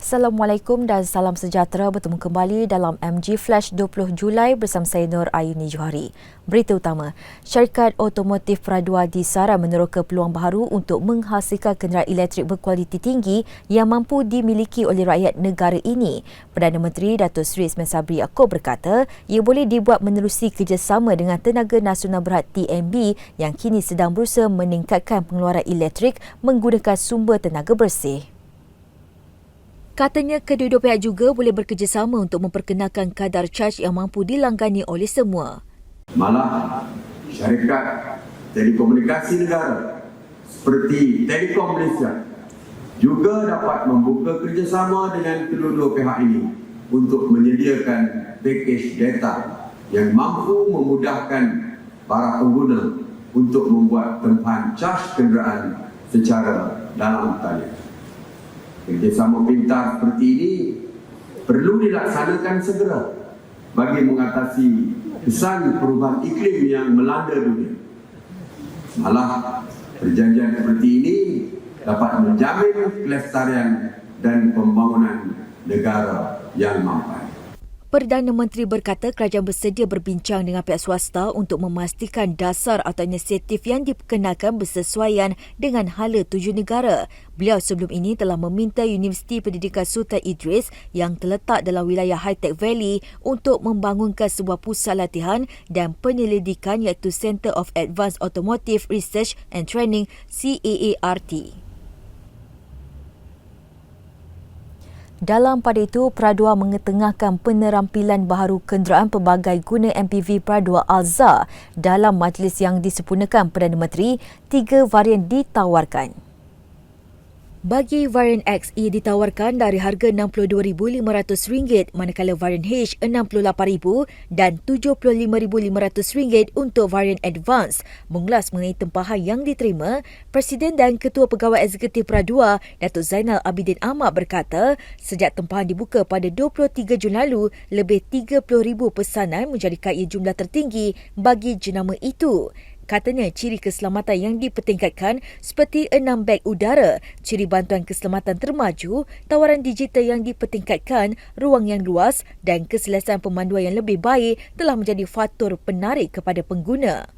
Assalamualaikum dan salam sejahtera, bertemu kembali dalam MG Flash 20 Julai bersama saya Nur Ayuni Johari. Berita utama, syarikat otomotif Peradua di Saran meneroka peluang baharu untuk menghasilkan kenderaan elektrik berkualiti tinggi yang mampu dimiliki oleh rakyat negara ini. Perdana Menteri Datuk Seri Ismail Sabri Yaakob berkata, ia boleh dibuat menerusi kerjasama dengan Tenaga Nasional Berhad TNB yang kini sedang berusaha meningkatkan pengeluaran elektrik menggunakan sumber tenaga bersih. Katanya kedua-dua pihak juga boleh bekerjasama untuk memperkenalkan kadar caj yang mampu dilanggani oleh semua. Malah syarikat telekomunikasi negara seperti Telekom Malaysia juga dapat membuka kerjasama dengan kedua-dua pihak ini untuk menyediakan pakej data yang mampu memudahkan para pengguna untuk membuat tempahan caj kenderaan secara dalam talian. Kerjasama pintar seperti ini perlu dilaksanakan segera bagi mengatasi kesan perubahan iklim yang melanda dunia. Malah perjanjian seperti ini dapat menjamin kelestarian dan pembangunan negara yang mampan. Perdana Menteri berkata kerajaan bersedia berbincang dengan pihak swasta untuk memastikan dasar atau inisiatif yang diperkenalkan bersesuaian dengan hala tuju negara. Beliau sebelum ini telah meminta Universiti Pendidikan Sultan Idris yang terletak dalam wilayah High-Tech Valley untuk membangunkan sebuah pusat latihan dan penyelidikan iaitu Centre of Advanced Automotive Research and Training CAART. Dalam pada itu, Peradua mengetengahkan penerampilan baharu kenderaan pelbagai guna MPV Peradua Alza. Dalam majlis yang disempurnakan Perdana Menteri, 3 varian ditawarkan. Bagi varian X, ia ditawarkan dari harga RM62,500 manakala varian H RM68,000 dan RM75,500 untuk varian Advance. Mengulas mengenai tempahan yang diterima, Presiden dan Ketua Pegawai Eksekutif Peradua, Datuk Zainal Abidin Ahmad berkata, sejak tempahan dibuka pada 23 Jun lalu, lebih 30,000 pesanan menjadikan ia jumlah tertinggi bagi jenama itu. Katanya ciri keselamatan yang dipertingkatkan seperti 6 beg udara, ciri bantuan keselamatan termaju, tawaran digital yang dipertingkatkan, ruang yang luas dan keselesaan pemanduan yang lebih baik telah menjadi faktor penarik kepada pengguna.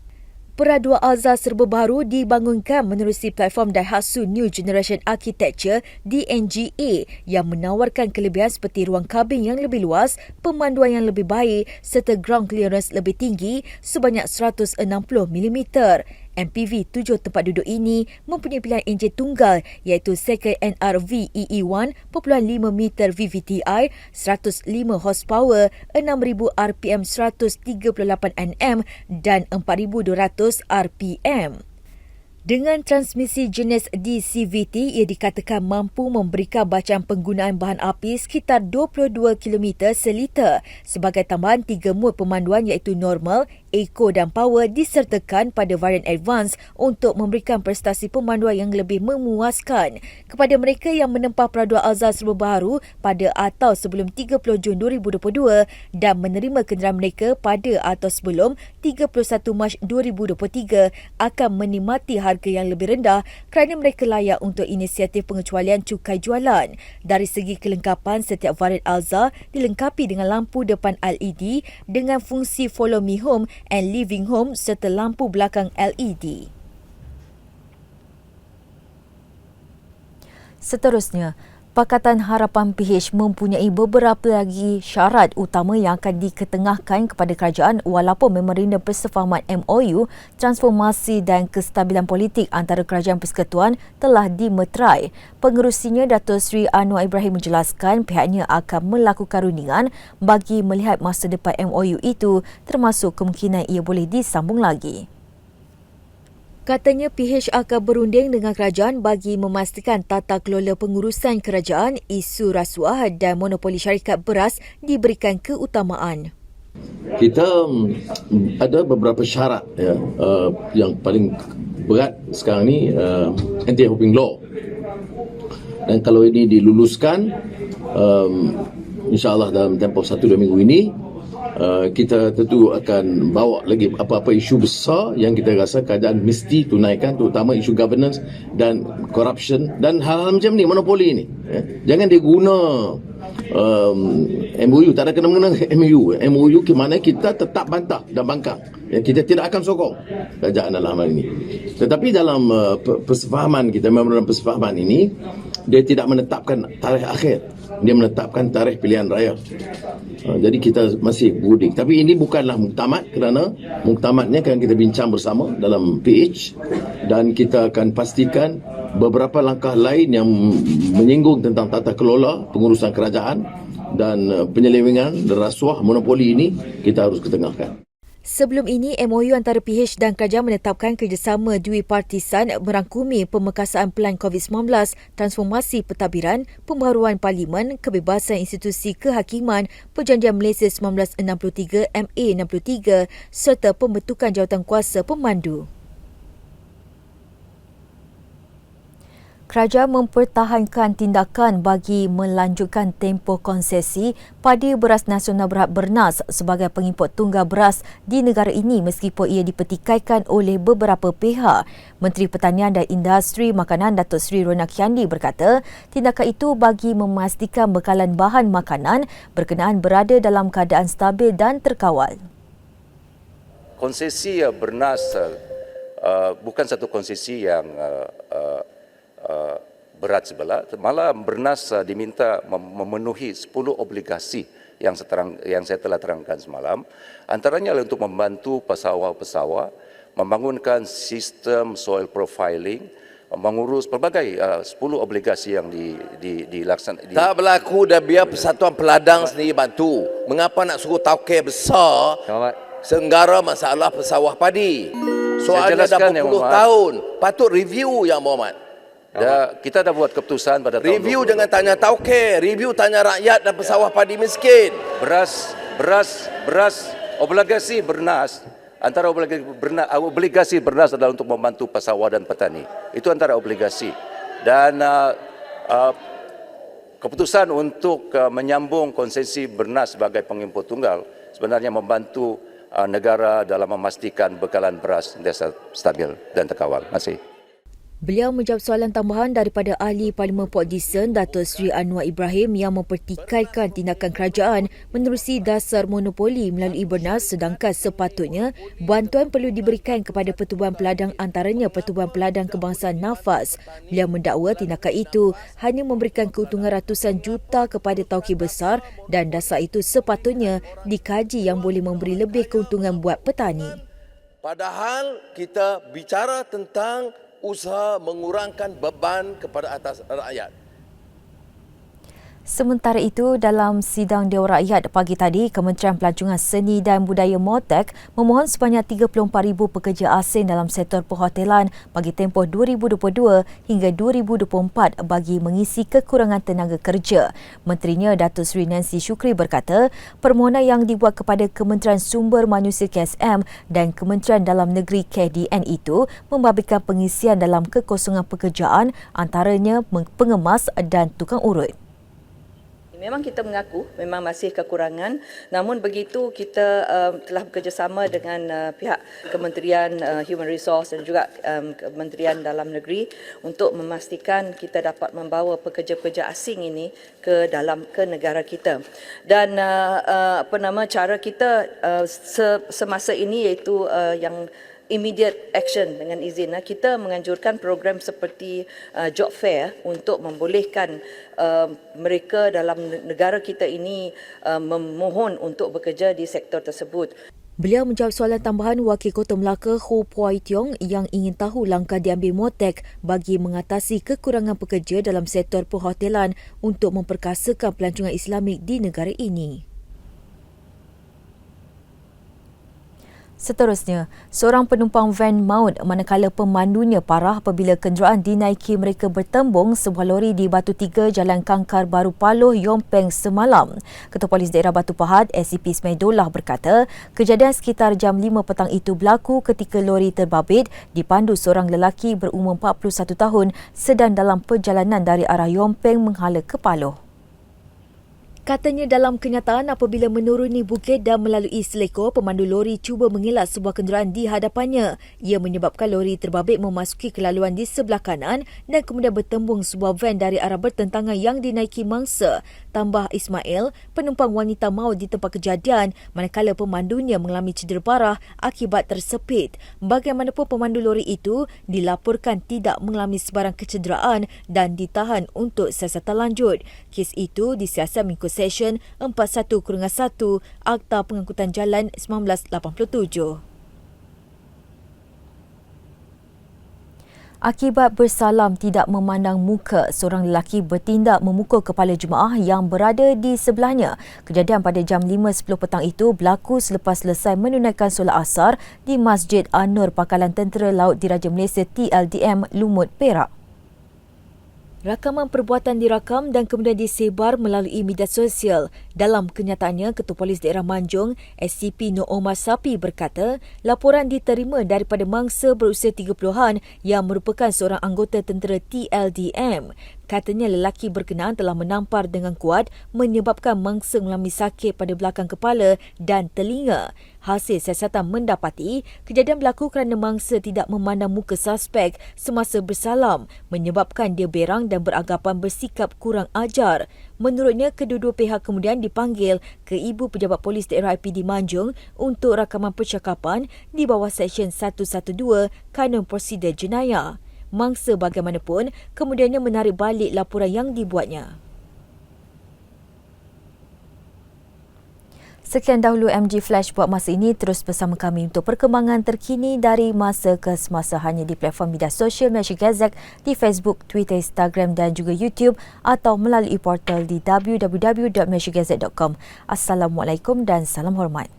Peradua Alza serba baru dibangunkan menerusi platform Daihatsu New Generation Architecture DNGA yang menawarkan kelebihan seperti ruang kabin yang lebih luas, pemanduan yang lebih baik serta ground clearance lebih tinggi sebanyak 160 mm. MPV 7 tempat duduk ini mempunyai pilihan enjin tunggal iaitu Second NRV EE1 1.5 meter VVTi, 105 horsepower, 6,000 RPM 138 Nm dan 4,200 RPM. Dengan transmisi jenis DCVT, ia dikatakan mampu memberikan bacaan penggunaan bahan api sekitar 22 km seliter. Sebagai tambahan, 3 mod pemanduan iaitu normal, eco dan power disertakan pada varian advance untuk memberikan prestasi pemanduan yang lebih memuaskan. Kepada mereka yang menempah Peradua Alza serba baharu pada atau sebelum 30 Jun 2022 dan menerima kenderaan mereka pada atau sebelum 31 Mac 2023 akan menikmati harga yang lebih rendah kerana mereka layak untuk inisiatif pengecualian cukai jualan. Dari segi kelengkapan, setiap varian Alza dilengkapi dengan lampu depan LED dengan fungsi Follow Me Home and Living Home serta lampu belakang LED. Seterusnya, Pakatan Harapan PH mempunyai beberapa lagi syarat utama yang akan diketengahkan kepada kerajaan walaupun memorandum persefahaman MOU transformasi dan kestabilan politik antara kerajaan persekutuan telah dimeterai. Pengerusinya Datuk Seri Anwar Ibrahim menjelaskan pihaknya akan melakukan rundingan bagi melihat masa depan MOU itu termasuk kemungkinan ia boleh disambung lagi. Katanya PH akan berunding dengan kerajaan bagi memastikan tata kelola pengurusan kerajaan, isu rasuah dan monopoli syarikat beras diberikan keutamaan. Kita ada beberapa syarat yang paling berat sekarang ni anti-hopping law. Dan kalau ini diluluskan, insya-Allah dalam tempoh 1-2 minggu ini kita tentu akan bawa lagi apa-apa isu besar yang kita rasa kerajaan mesti tunaikan, terutama isu governance dan corruption dan hal-hal macam ni, monopoli ni. Jangan dia guna MOU, tak ada kena-mengena MOU ke mana kita tetap bantah dan bangkang. Kita tidak akan sokong kerajaan dalam hal ini. Tetapi dalam persefahaman kita, memorandum persefahaman ini, dia tidak menetapkan tarikh akhir. Dia menetapkan tarikh pilihan raya. Jadi kita masih berunding. Tapi ini bukanlah muktamad, kerana muktamadnya akan kita bincang bersama dalam PH dan kita akan pastikan beberapa langkah lain yang menyinggung tentang tata kelola pengurusan kerajaan dan penyelewengan rasuah monopoli ini kita harus ketengahkan. Sebelum ini, MOU antara PH dan kerajaan menetapkan kerjasama duipartisan merangkumi pemekasaan pelan COVID-19, transformasi pentadbiran, pembaharuan parlimen, kebebasan institusi kehakiman, Perjanjian Malaysia 1963 MA63 serta pembentukan jawatan kuasa pemandu. Kerajaan mempertahankan tindakan bagi melanjutkan tempoh konsesi padi beras nasional berhad bernas sebagai pengimport tunggal beras di negara ini meskipun ia dipertikaikan oleh beberapa pihak. Menteri Pertanian dan Industri Makanan Datuk Seri Ronak Hyandi berkata, tindakan itu bagi memastikan bekalan bahan makanan berkenaan berada dalam keadaan stabil dan terkawal. Konsesi bernas bukan satu konsesi yang berat sebelah, malah bernas diminta memenuhi 10 obligasi yang saya telah terangkan semalam. Antaranya adalah untuk membantu pesawah-pesawah, membangunkan sistem soil profiling, mengurus pelbagai 10 obligasi yang dilaksanakan. Tak berlaku dah, biar Persatuan Peladang sendiri bantu. Mengapa nak suruh tauke besar senggara masalah pesawah padi? Soalnya dah berpuluh tahun. Patut review, Yang Berhormat. Kita dah buat keputusan pada tahun review 2020. Jangan tanya tauke, review tanya rakyat dan pesawah padi miskin. Beras obligasi bernas, antara obligasi bernas adalah untuk membantu pesawah dan petani. Itu antara obligasi. Dan keputusan untuk menyambung konsesi bernas sebagai pengimport tunggal sebenarnya membantu negara dalam memastikan bekalan beras desa stabil dan terkawal. Terima kasih. Beliau menjawab soalan tambahan daripada Ahli Parlimen Port Dickson, Datuk Seri Anwar Ibrahim yang mempertikaikan tindakan kerajaan menerusi dasar monopoli melalui bernas sedangkan sepatutnya bantuan perlu diberikan kepada pertubuhan peladang antaranya Pertubuhan Peladang Kebangsaan Nafas. Beliau mendakwa tindakan itu hanya memberikan keuntungan ratusan juta kepada tauki besar dan dasar itu sepatutnya dikaji yang boleh memberi lebih keuntungan buat petani. Padahal kita bicara tentang usaha mengurangkan beban kepada atas rakyat. Sementara itu, dalam sidang Dewan Rakyat pagi tadi, Kementerian Pelancongan Seni dan Budaya MOTEK memohon sebanyak 34,000 pekerja asing dalam sektor perhotelan bagi tempoh 2022 hingga 2024 bagi mengisi kekurangan tenaga kerja. Menterinya Datuk Seri Nancy Shukri berkata, permohonan yang dibuat kepada Kementerian Sumber Manusia KSM dan Kementerian Dalam Negeri KDN itu membabitkan pengisian dalam kekosongan pekerjaan antaranya pengemas dan tukang urut. Memang kita mengaku memang masih kekurangan, namun begitu kita telah bekerjasama dengan pihak Kementerian Human Resource dan juga Kementerian Dalam Negeri untuk memastikan kita dapat membawa pekerja-pekerja asing ini ke negara kita. Dan cara kita semasa ini iaitu yang immediate action dengan izin. Kita menganjurkan program seperti job fair untuk membolehkan mereka dalam negara kita ini memohon untuk bekerja di sektor tersebut. Beliau menjawab soalan tambahan Wakil Kota Melaka Ho Puai Tiong yang ingin tahu langkah diambil MOTEK bagi mengatasi kekurangan pekerja dalam sektor perhotelan untuk memperkasakan pelancongan Islamik di negara ini. Seterusnya, seorang penumpang van maut manakala pemandunya parah apabila kenderaan dinaiki mereka bertembung sebuah lori di Batu Tiga, Jalan Kangkar Baru Paloh, Yom Peng semalam. Ketua Polis Daerah Batu Pahat, SCP Ismaidullah berkata, kejadian sekitar jam 5 petang itu berlaku ketika lori terbabit dipandu seorang lelaki berumur 41 tahun sedang dalam perjalanan dari arah Yom Peng menghala ke Paloh. Katanya dalam kenyataan apabila menuruni bukit dan melalui selekor, pemandu lori cuba mengelak sebuah kenderaan di hadapannya. Ia menyebabkan lori terbabit memasuki kelaluan di sebelah kanan dan kemudian bertembung sebuah van dari arah bertentangan yang dinaiki mangsa. Tambah Ismail, penumpang wanita maut di tempat kejadian manakala pemandunya mengalami cedera parah akibat tersepit. Bagaimanapun pemandu lori itu dilaporkan tidak mengalami sebarang kecederaan dan ditahan untuk siasatan lanjut. Kes itu disiasat mengikut Session 41/1 Akta Pengangkutan Jalan 1987. Akibat bersalam tidak memandang muka, seorang lelaki bertindak memukul kepala jemaah yang berada di sebelahnya. Kejadian pada jam 5.10 petang itu berlaku selepas selesai menunaikan solat asar di Masjid An-Nur Pangkalan Tentera Laut Diraja Malaysia TLDM Lumut, Perak. Rakaman perbuatan dirakam dan kemudian disebar melalui media sosial. Dalam kenyataannya, Ketua Polis Daerah Manjung, SCP Nur Omar Sapi berkata, laporan diterima daripada mangsa berusia 30-an yang merupakan seorang anggota tentera TLDM. Katanya lelaki berkenaan telah menampar dengan kuat menyebabkan mangsa mengalami sakit pada belakang kepala dan telinga. Hasil siasatan mendapati kejadian berlaku kerana mangsa tidak memandang muka suspek semasa bersalam menyebabkan dia berang dan beranggapan bersikap kurang ajar. Menurutnya, kedua-dua pihak kemudian dipanggil ke Ibu Pejabat Polis Daerah IPD Manjung untuk rakaman percakapan di bawah Seksyen 112 Kanun Prosedur Jenayah. Mangsa bagaimanapun kemudiannya menarik balik laporan yang dibuatnya. Sekian dahulu MG Flash buat masa ini. Terus bersama kami untuk perkembangan terkini dari masa ke semasa hanya di platform media sosial Malaysia Gazette di Facebook, Twitter, Instagram dan juga YouTube atau melalui portal di www.malaysiagazette.com. Assalamualaikum dan salam hormat.